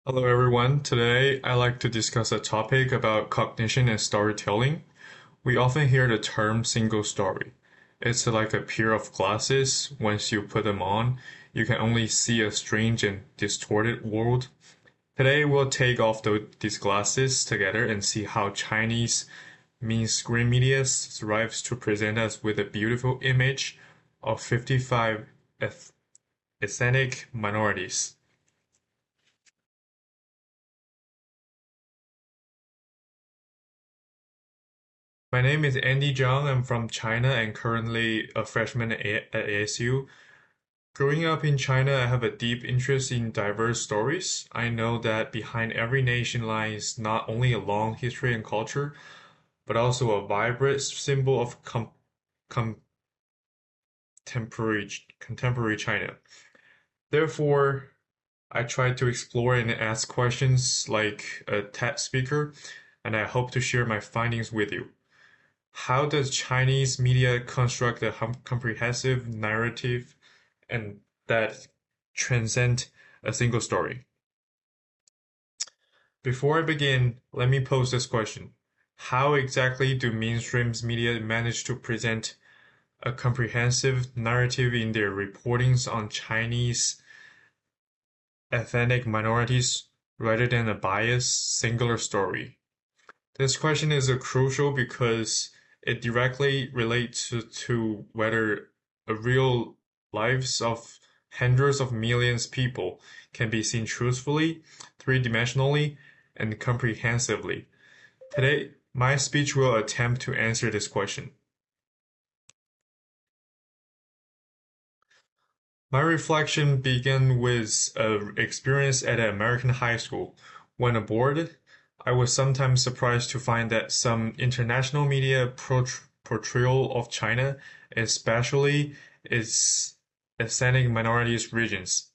Hello everyone. Today I'd like to discuss a topic about cognition and storytelling. We often hear the term single story. It's like a pair of glasses. Once you put them on, you can only see a strange and distorted world. Today we'll take off these glasses together and see how Chinese mainstream media strives to present us with a beautiful image of 55 ethnic minorities. My name is Andy Zhang. I'm from China and currently a freshman at ASU. Growing up in China, I have a deep interest in diverse stories. I know that behind every nation lies not only a long history and culture, but also a vibrant symbol of contemporary contemporary China. Therefore, I try to explore and ask questions like a TED speaker, and I hope to share my findings with you. How does Chinese media construct a comprehensive narrative and that transcend a single story? Before I begin, let me pose this question. How exactly do mainstream media manage to present a comprehensive narrative in their reportings on Chinese ethnic minorities rather than a biased, singular story? This question is crucial because it directly relates to whether the real lives of hundreds of millions of people can be seen truthfully, three-dimensionally, and comprehensively. Today, my speech will attempt to answer this question. My reflection began with an experience at an American high school. When aboard, I was sometimes surprised to find that some international media portrayal of China, especially its ethnic minorities regions,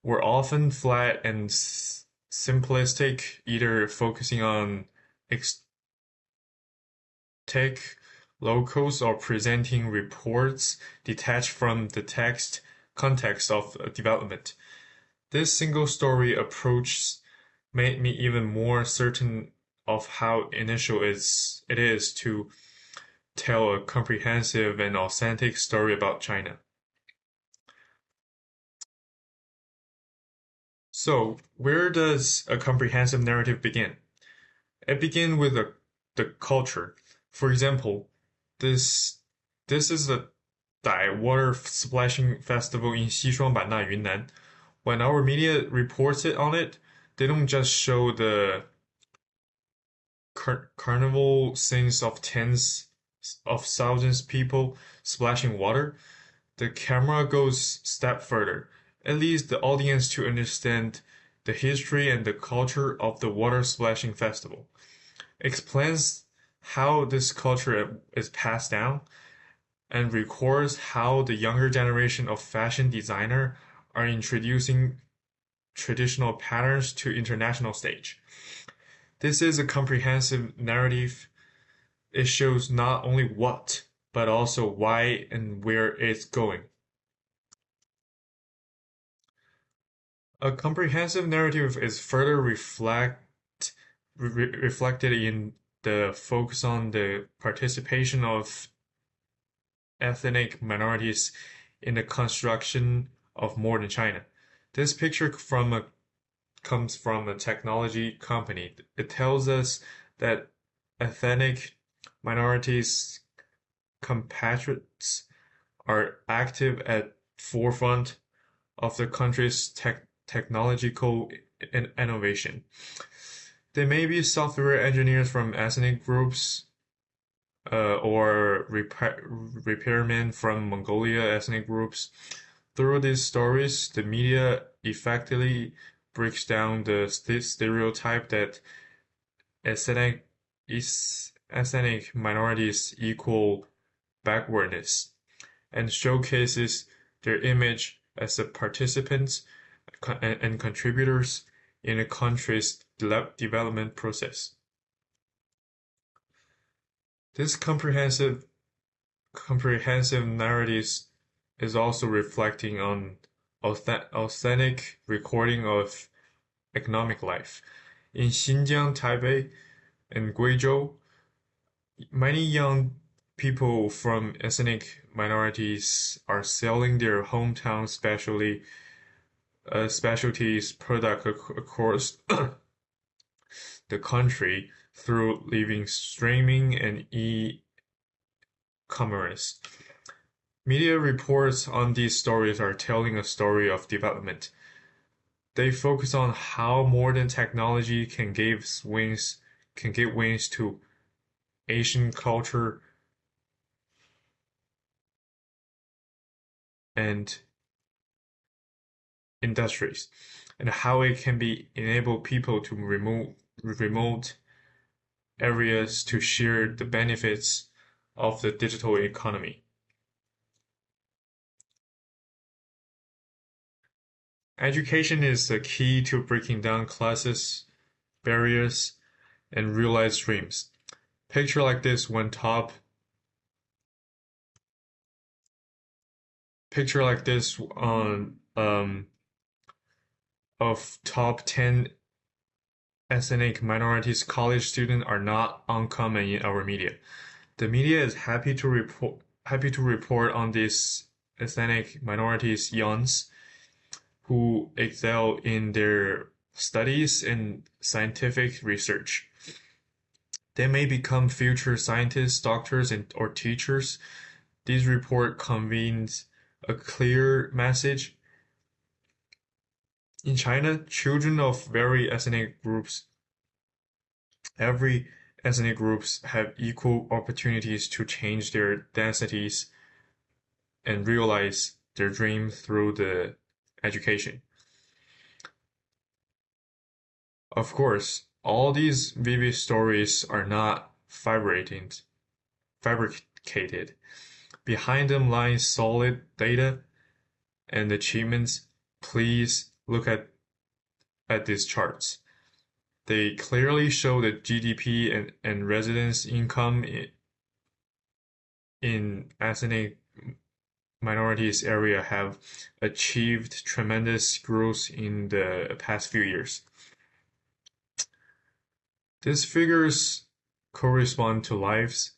were often flat and simplistic, either focusing on exotic locals or presenting reports detached from the context of development. This single story approach made me even more certain of how initial it is to tell a comprehensive and authentic story about China. So, where does a comprehensive narrative begin? It begins with the culture. For example, this this is the Dai water splashing festival in Xishuangbanna, Yunnan. When our media reports on it, they don't just show the carnival scenes of tens of thousands of people splashing water. The camera goes step further. It leads the audience to understand the history and the culture of the water splashing festival. Explains how this culture is passed down and records how the younger generation of fashion designer are introducing traditional patterns to international stage. This is a comprehensive narrative. It shows not only what, but also why and where it's going. A comprehensive narrative is further reflected in the focus on the participation of ethnic minorities in the construction of modern China. This picture comes from a technology company. It tells us that ethnic minorities compatriots are active at forefront of the country's technological innovation. They may be software engineers from ethnic groups or repairmen from Mongolia ethnic groups. Through these stories, the media effectively breaks down the stereotype that ethnic ethnic minorities equal backwardness and showcases their image as the participants and contributors in a country's development process. This comprehensive narrative is also reflecting on authentic recording of economic life. In Xinjiang, Taipei, and Guizhou, many young people from ethnic minorities are selling their hometown specialties product across the country through living streaming and e-commerce. Media reports on these stories are telling a story of development. They focus on how modern technology can give wings to Asian culture and industries, and how it can enable people to remote areas to share the benefits of the digital economy. Education is the key to breaking down classes, barriers, and realize dreams. Picture like this on of top 10 ethnic minorities college students are not uncommon in our media. The media is happy to report on these ethnic minorities youngs who excel in their studies and scientific research. They may become future scientists, doctors, or teachers. This report convenes a clear message. In China, children of every ethnic groups have equal opportunities to change their densities and realize their dream through the education. Of course, all these vivid stories are not fabricated. Behind them lies solid data and achievements. Please look at these charts. They clearly show that GDP and residence income in ethnic minorities area have achieved tremendous growth in the past few years. These figures correspond to lives,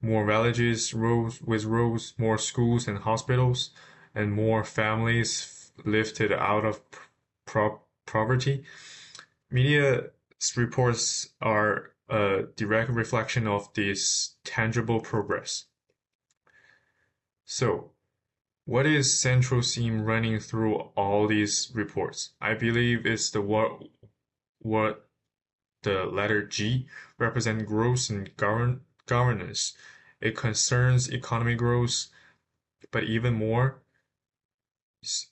more villages with roads, more schools and hospitals, and more families lifted out of poverty. Media reports are a direct reflection of this tangible progress. So, what is central theme running through all these reports? I believe it's what the letter G represents growth and governance. It concerns economic growth, but even more,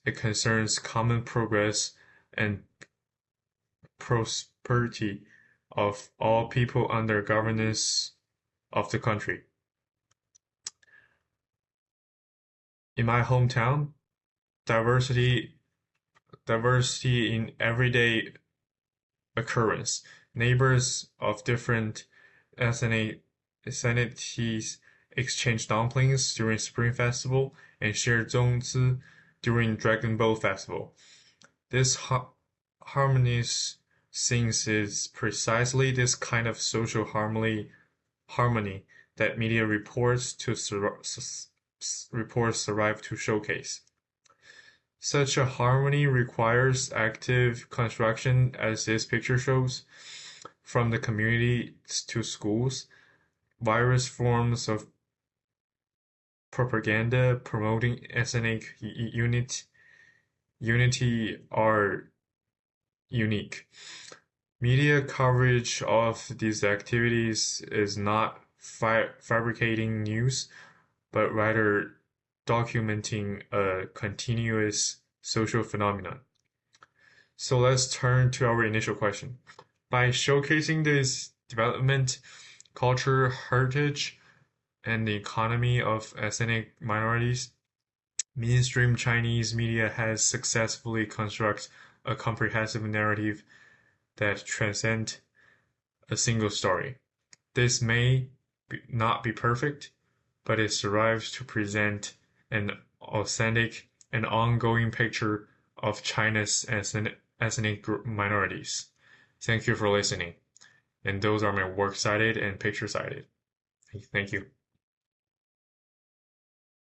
it concerns common progress and prosperity of all people under governance of the country. In my hometown, diversity in everyday occurrence. Neighbors of different ethnicities exchange dumplings during Spring Festival and share zongzi during Dragon Boat Festival. This harmonious things is precisely this kind of social harmony that media reports strive to showcase. Such a harmony requires active construction, as this picture shows, from the community to schools. Various forms of propaganda promoting ethnic unity are unique. Media coverage of these activities is not fabricating news, but rather documenting a continuous social phenomenon. So let's turn to our initial question. By showcasing this development, culture, heritage, and the economy of ethnic minorities, mainstream Chinese media has successfully constructed a comprehensive narrative that transcends a single story. This may not be perfect, but it strives to present an authentic and ongoing picture of China's ethnic minorities. Thank you for listening. And those are my works cited and picture cited. Thank you.